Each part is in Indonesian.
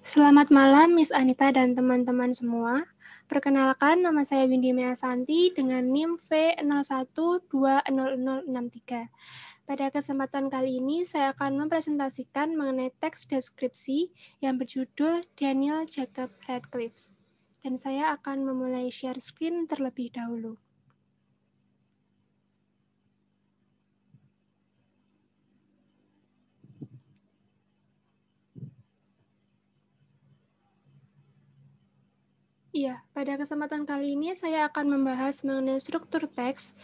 Selamat malam, Miss Anita dan teman-teman semua. Perkenalkan, nama saya Windy Measanti dengan NIM V01200063. Pada kesempatan kali ini, saya akan mempresentasikan mengenai teks deskripsi yang berjudul Daniel Jacob Radcliffe. Dan saya akan memulai share screen terlebih dahulu. Iya, pada kesempatan kali ini saya akan membahas mengenai struktur teks,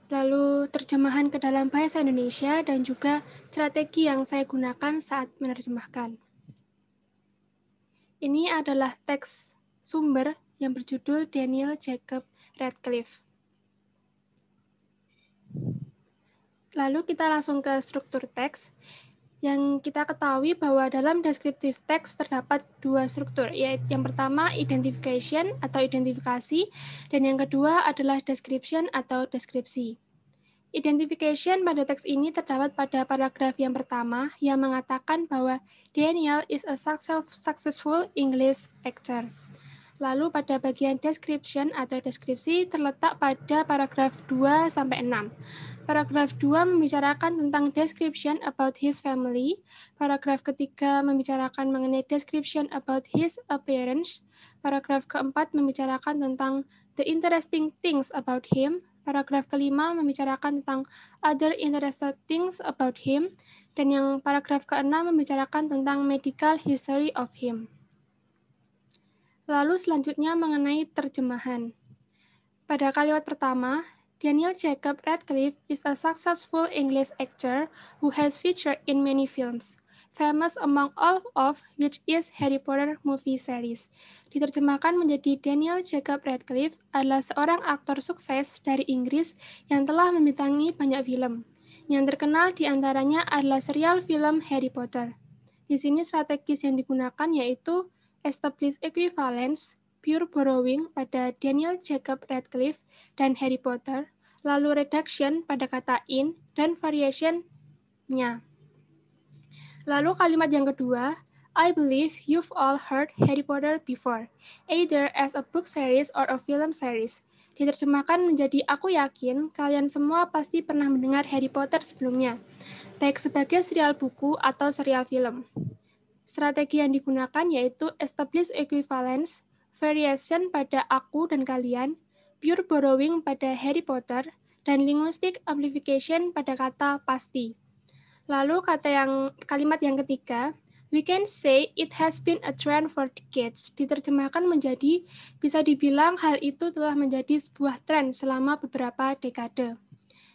lalu terjemahan ke dalam bahasa Indonesia, dan juga strategi yang saya gunakan saat menerjemahkan. Ini adalah teks sumber yang berjudul Daniel Jacob Radcliffe. Lalu kita langsung ke struktur teks. Yang kita ketahui bahwa dalam descriptive text terdapat dua struktur, yaitu yang pertama identification atau identifikasi, dan yang kedua adalah description atau deskripsi. Identification pada teks ini terdapat pada paragraf yang pertama yang mengatakan bahwa Daniel is a successful English actor. Lalu pada bagian description atau deskripsi terletak pada paragraf 2-6. Paragraf 2 membicarakan tentang description about his family. Paragraf ketiga membicarakan mengenai description about his appearance. Paragraf keempat membicarakan tentang the interesting things about him. Paragraf kelima membicarakan tentang other interesting things about him. Dan yang paragraf keenam membicarakan tentang medical history of him. Lalu selanjutnya mengenai terjemahan. Pada kalimat pertama, Daniel Jacob Radcliffe is a successful English actor who has featured in many films, famous among all of which is Harry Potter movie series. Diterjemahkan menjadi Daniel Jacob Radcliffe adalah seorang aktor sukses dari Inggris yang telah membintangi banyak film. Yang terkenal di antaranya adalah serial film Harry Potter. Di sini strategis yang digunakan yaitu establish equivalence, pure borrowing pada Daniel Jacob Radcliffe dan Harry Potter, lalu reduction pada kata in, dan variation-nya. Lalu kalimat yang kedua, I believe you've all heard Harry Potter before, either as a book series or a film series. Diterjemahkan menjadi aku yakin kalian semua pasti pernah mendengar Harry Potter sebelumnya, baik sebagai serial buku atau serial film. Strategi yang digunakan yaitu establish equivalence, variation pada aku dan kalian, pure borrowing pada Harry Potter, dan linguistic amplification pada kata pasti. Lalu kalimat yang ketiga, we can say it has been a trend for decades. Diterjemahkan menjadi bisa dibilang hal itu telah menjadi sebuah tren selama beberapa dekade.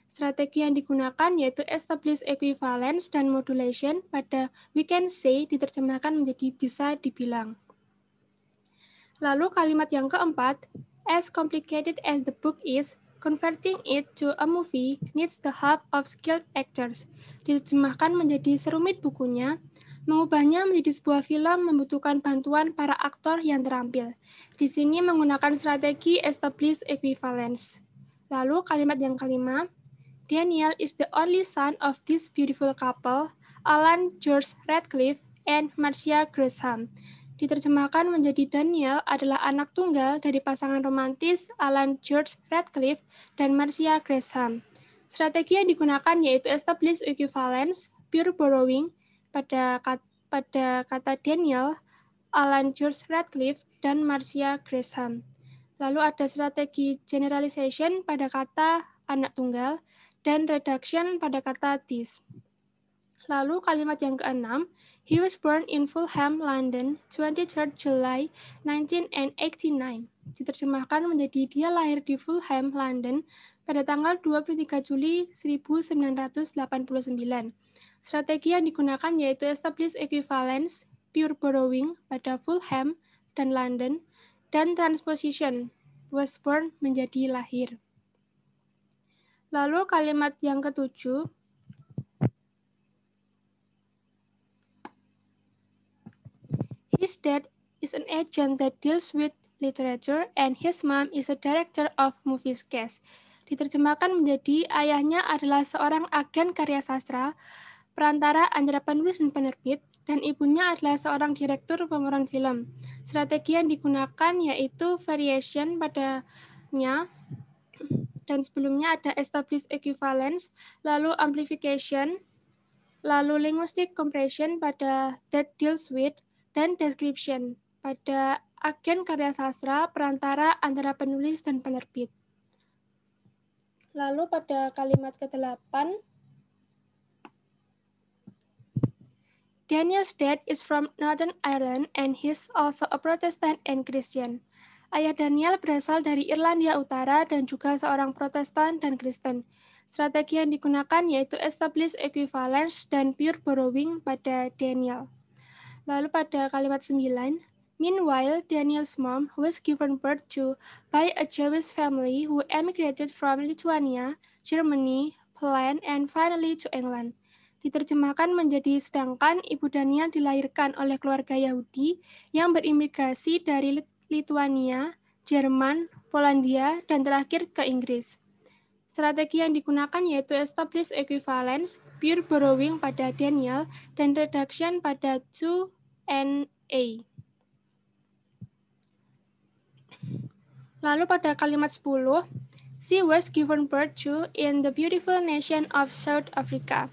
Strategi yang digunakan yaitu establish equivalence dan modulation pada we can say diterjemahkan menjadi bisa dibilang. Lalu kalimat yang keempat, as complicated as the book is, converting it to a movie needs the help of skilled actors. Diterjemahkan menjadi serumit bukunya, mengubahnya menjadi sebuah film membutuhkan bantuan para aktor yang terampil. Di sini menggunakan strategi establish equivalence. Lalu kalimat yang kelima, Daniel is the only son of this beautiful couple, Alan George Radcliffe and Marcia Gresham. Diterjemahkan menjadi Daniel adalah anak tunggal dari pasangan romantis Alan George Radcliffe dan Marcia Gresham. Strategi yang digunakan yaitu establish equivalence, pure borrowing pada kata Daniel, Alan George Radcliffe, dan Marcia Gresham. Lalu ada strategi generalization pada kata anak tunggal, dan reduction pada kata this. Lalu kalimat yang keenam, he was born in Fulham, London, 23rd July 1989. Diterjemahkan menjadi dia lahir di Fulham, London, pada tanggal 23 Juli 1989. Strategi yang digunakan yaitu establish equivalence, pure borrowing pada Fulham dan London, dan transposition, was born menjadi lahir. Lalu kalimat yang ketujuh, his dad is an agent that deals with literature and his mom is a director of movies cast. Diterjemahkan menjadi ayahnya adalah seorang agen karya sastra, perantara antara penulis dan penerbit, dan ibunya adalah seorang direktur pemeran film. Strategi yang digunakan yaitu variation padanya, dan sebelumnya ada established equivalence, lalu amplification, lalu linguistic compression pada that deals with, dan description pada agen karya sastra perantara antara penulis dan penerbit. Lalu pada kalimat ke-8, Daniel's dad is from Northern Ireland and he's also a Protestant and Christian. Ayah Daniel berasal dari Irlandia Utara dan juga seorang Protestan dan Kristen. Strategi yang digunakan yaitu established equivalence dan pure borrowing pada Daniel. Lalu pada kalimat 9, meanwhile, Daniel's mom was given birth to by a Jewish family who emigrated from Lithuania, Germany, Poland, and finally to England. Diterjemahkan menjadi sedangkan ibu Daniel dilahirkan oleh keluarga Yahudi yang berimigrasi dari Lithuania, Jerman, Polandia, dan terakhir ke Inggris. Strategi yang digunakan yaitu established equivalence, pure borrowing pada Daniel, dan reduction pada 2NA. Lalu pada kalimat 10, she was given birth to in the beautiful nation of South Africa.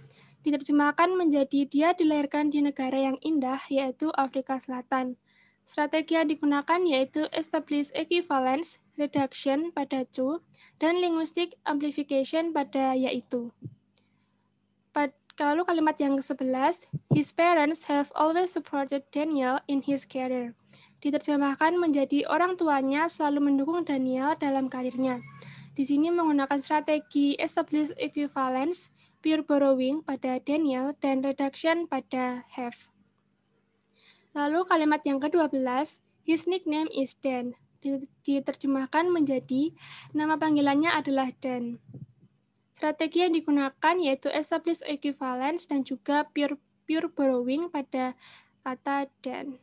Diterjemahkan menjadi dia dilahirkan di negara yang indah, yaitu Afrika Selatan. Strategi yang digunakan yaitu established equivalence, reduction pada to, dan linguistic amplification pada yaitu. Lalu kalimat yang ke-11, his parents have always supported Daniel in his career. Diterjemahkan menjadi orang tuanya selalu mendukung Daniel dalam karirnya. Di sini menggunakan strategi established equivalence, pure borrowing pada Daniel, dan reduction pada have. Lalu kalimat yang ke-12, his nickname is Dan. Diterjemahkan menjadi nama panggilannya adalah Dan. Strategi yang digunakan yaitu established equivalence dan juga pure borrowing pada kata Dan.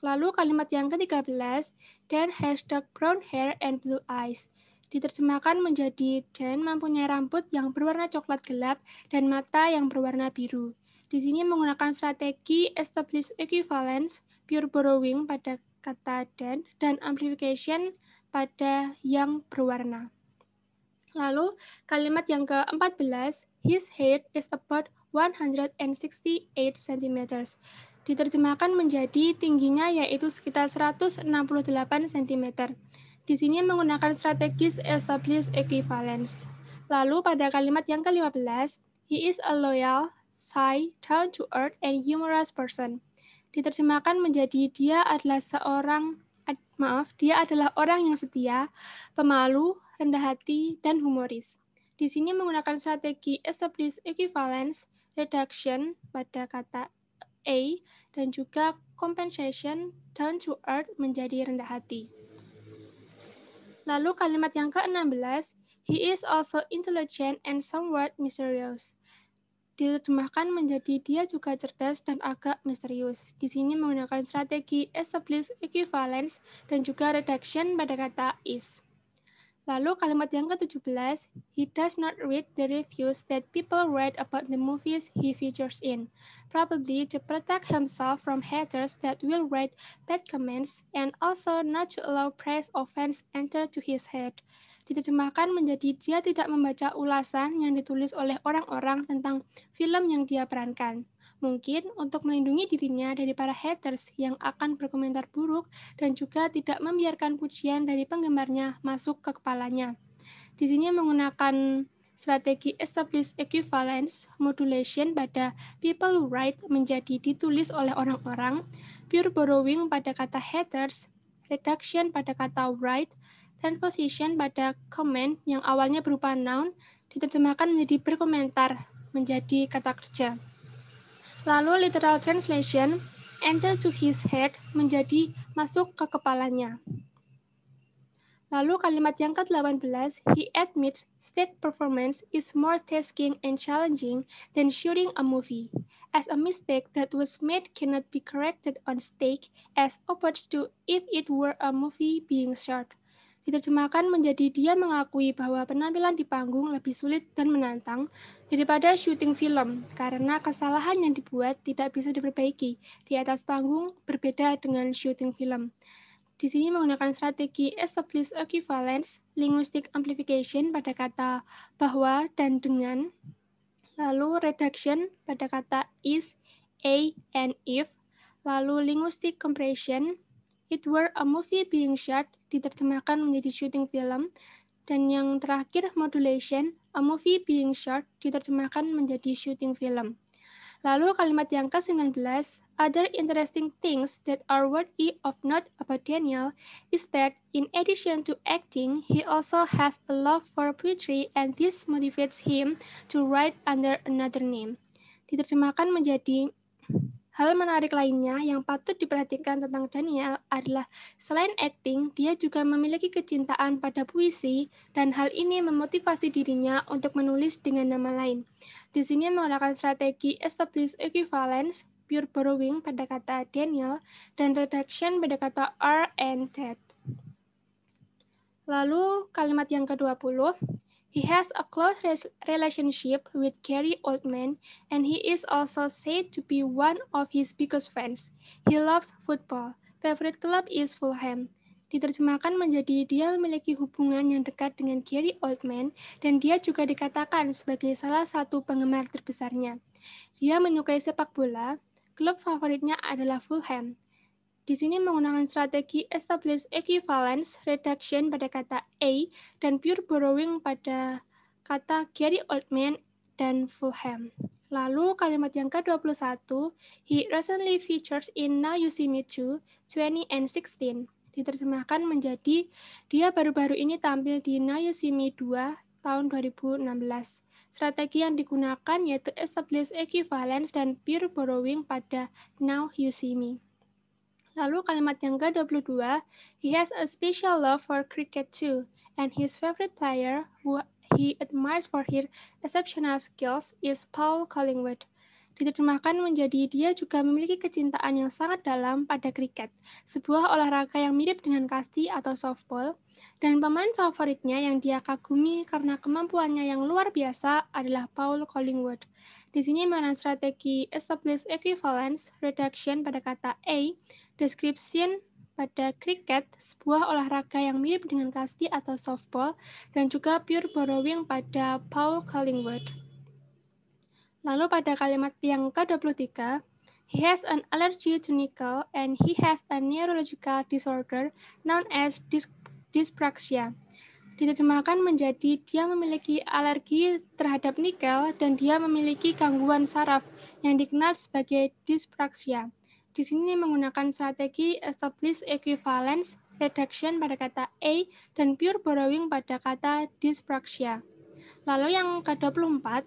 Lalu kalimat yang ke-13, Dan has dark brown hair and blue eyes. Diterjemahkan menjadi Dan mempunyai rambut yang berwarna coklat gelap dan mata yang berwarna biru. Di sini menggunakan strategi established equivalence, pure borrowing pada kata dan amplification pada yang berwarna. Lalu kalimat yang ke-14, his height is about 168 cm. Diterjemahkan menjadi tingginya yaitu sekitar 168 cm. Di sini menggunakan strategis established equivalence. Lalu pada kalimat yang ke-15, he is a loyal, shy, down-to-earth, and humorous person. Diterjemahkan menjadi dia adalah orang yang setia, pemalu, rendah hati, dan humoris. Di sini menggunakan strategi established equivalence, reduction pada kata A, dan juga compensation, down to earth menjadi rendah hati. Lalu kalimat yang ke-16, he is also intelligent and somewhat mysterious. Diterjemahkan menjadi dia juga cerdas dan agak misterius. Di sini menggunakan strategi established equivalence dan juga reduction pada kata is. Lalu kalimat yang ke-17, he does not read the reviews that people write about the movies he features in, probably to protect himself from haters that will write bad comments, and also not to allow praise or fans enter to his head. Diterjemahkan menjadi dia tidak membaca ulasan yang ditulis oleh orang-orang tentang film yang dia perankan. Mungkin untuk melindungi dirinya dari para haters yang akan berkomentar buruk dan juga tidak membiarkan pujian dari penggemarnya masuk ke kepalanya. Di sini menggunakan strategi established equivalence, modulation pada people write menjadi ditulis oleh orang-orang, pure borrowing pada kata haters, reduction pada kata write, transposition pada comment yang awalnya berupa noun, diterjemahkan menjadi berkomentar, menjadi kata kerja. Lalu literal translation, enter to his head menjadi masuk ke kepalanya. Lalu kalimat yang ke-18, he admits stage performance is more tasking and challenging than shooting a movie, as a mistake that was made cannot be corrected on stage as opposed to if it were a movie being shot. Diterjemahkan menjadi dia mengakui bahwa penampilan di panggung lebih sulit dan menantang daripada syuting film karena kesalahan yang dibuat tidak bisa diperbaiki di atas panggung berbeda dengan syuting film. Di sini menggunakan strategi established equivalence, linguistic amplification pada kata bahwa dan dengan, lalu reduction pada kata is, a, and if, lalu linguistic compression, it were a movie being shot, diterjemahkan menjadi syuting film, dan yang terakhir modulation, a movie being shot, diterjemahkan menjadi syuting film. Lalu kalimat yang ke-19, other interesting things that are worthy of note about Daniel is that in addition to acting, he also has a love for poetry and this motivates him to write under another name. Diterjemahkan menjadi hal menarik lainnya yang patut diperhatikan tentang Daniel adalah selain akting, dia juga memiliki kecintaan pada puisi dan hal ini memotivasi dirinya untuk menulis dengan nama lain. Di sini menggunakan strategi established equivalence, pure borrowing pada kata Daniel, dan reduction pada kata are and that. Lalu kalimat yang ke-20, he has a close relationship with Gary Oldman, and he is also said to be one of his biggest fans. He loves football. Favorite club is Fulham. Diterjemahkan menjadi dia memiliki hubungan yang dekat dengan Gary Oldman, dan dia juga dikatakan sebagai salah satu penggemar terbesarnya. Dia menyukai sepak bola. Klub favoritnya adalah Fulham. Di sini menggunakan strategi established equivalence, reduction pada kata a, dan pure borrowing pada kata Gary Oldman dan Fulham. Lalu kalimat yang ke-21, he recently features in Now You See Me Too, 20 and 16. Diterjemahkan menjadi dia baru-baru ini tampil di Now You See Me 2 tahun 2016. Strategi yang digunakan yaitu established equivalence dan pure borrowing pada Now You See Me. Lalu kalimat yang ke-22, he has a special love for cricket too, and his favorite player who he admires for his exceptional skills is Paul Collingwood. Diterjemahkan menjadi dia juga memiliki kecintaan yang sangat dalam pada kriket, sebuah olahraga yang mirip dengan kasti atau softball, dan pemain favoritnya yang dia kagumi karena kemampuannya yang luar biasa adalah Paul Collingwood. Di sini mana strategi established equivalence, reduction pada kata a, description pada cricket, sebuah olahraga yang mirip dengan kasti atau softball, dan juga pure borrowing pada Paul Collingwood. Lalu pada kalimat yang ke-23, he has an allergy to nickel and he has a neurological disorder known as dyspraxia. Diterjemahkan menjadi dia memiliki alergi terhadap nikel dan dia memiliki gangguan saraf yang dikenal sebagai dyspraxia. Di sini menggunakan strategi established equivalence, reduction pada kata a, dan pure borrowing pada kata dyspraxia. Lalu yang ke-24,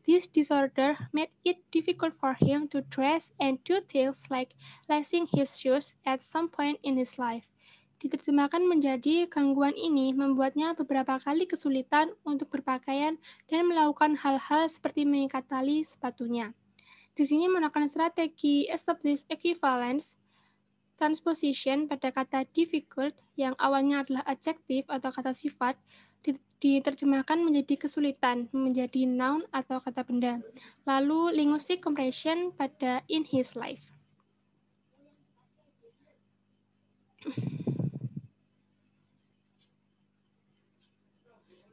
this disorder made it difficult for him to dress and do things like lacing his shoes at some point in his life. Diterjemahkan menjadi gangguan ini membuatnya beberapa kali kesulitan untuk berpakaian dan melakukan hal-hal seperti mengikat tali sepatunya. Di sini menggunakan strategi established equivalence, transposition pada kata difficult yang awalnya adalah adjektif atau kata sifat, diterjemahkan menjadi kesulitan, menjadi noun atau kata benda. Lalu linguistic compression pada in his life.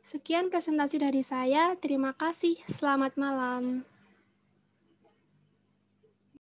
Sekian presentasi dari saya. Terima kasih. Selamat malam.